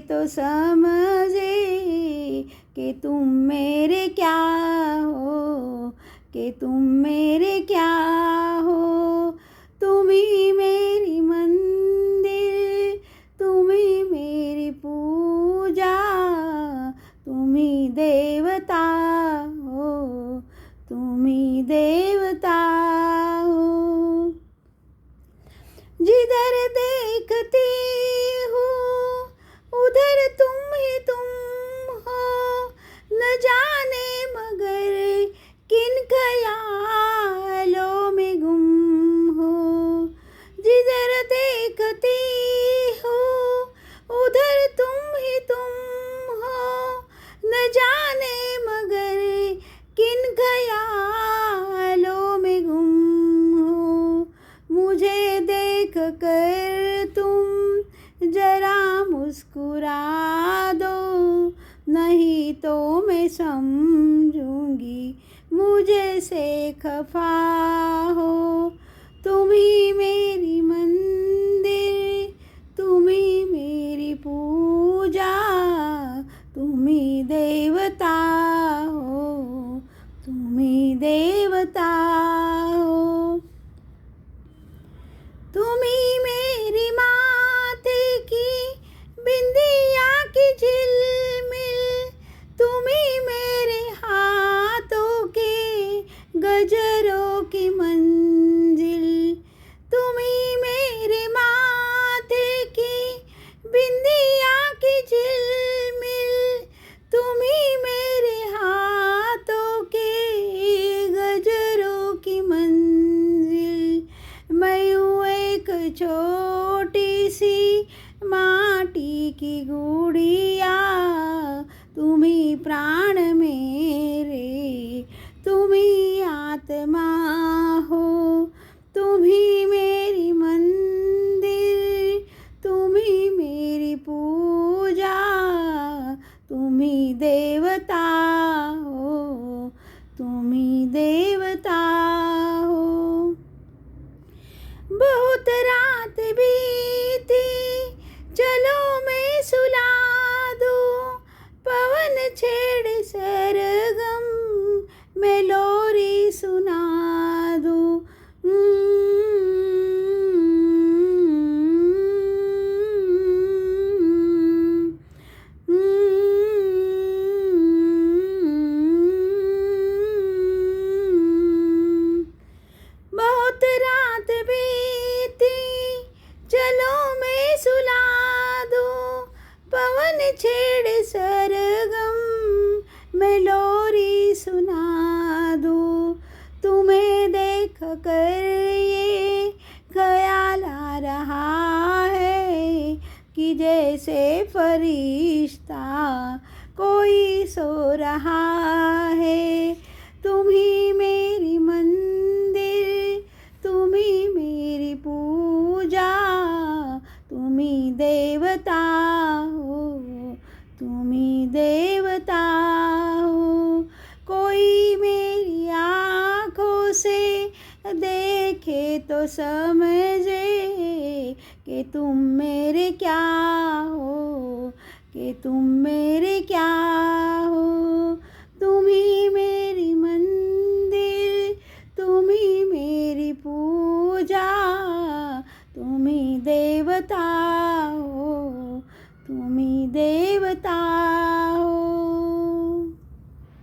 तो समझे कि तुम मेरे क्या हो, कि तुम मेरे क्या हो। तुम ही मेरी मंदिर, तुम ही मेरी पूजा, तुम ही देवता हो, तुम ही देवता हो। जिधर देखती हूँ उधर तुम ही तुम हो, न जाने मगर किन ख्यालों में गुम हो। जिधर देखती हूँ उधर तुम ही तुम हो, न जाने मगर किन ख्यालों में गुम हो। मुझे देख कर तुम जरा मुस्कुरा दो, नहीं तो मैं समझूंगी मुझे से खफा हो। तुम ही मेरी मंदिर, तुम ही मेरी पूजा, तुम ही देवता हो, तुम ही देवता हो। तुम ही मेरी माथे की बिंदिया की झिलमिल, तुम ही मेरे हाथों के गजरों की मंजिल। तुम ही मेरे माथे की बिंदिया की झिलमिल, तुम ही मेरे हाथों के गजरों की मंजिल। मैं हूँ एक छोटी सी माटी की गुड़िया, तुम ही प्राण मेरे, तुम ही आत्मा हो। तुम ही मेरी मंदिर, तुम ही मेरी पूजा, तुम ही देवता हो, तुम ही देवता हो। बहुत रात बीती, चलो मैं सुला दूं, पवन छेड़ सरगम मैं लोरी सुना दूं। बहुत रात बीती, चलो मैं सुला दूं, पवन छेड़ सरगम मैं लोरी सुना दूं। तुम्हें देख कर ये ख्याल आ रहा है कि जैसे फरिश्ता कोई सो रहा है। तुम ही मेरी मंदिर, तुम ही मेरी पूजा, तुम ही देवता हो, तुम ही देवता हो। कोई मेरी आँखों से देखे तो समझे कि तुम मेरे क्या हो, कि तुम मेरे क्या हो। तुम ही मेरी मंदिर, तुम ही मेरी पूजा, तुम ही देवता हो, तुम ही देवता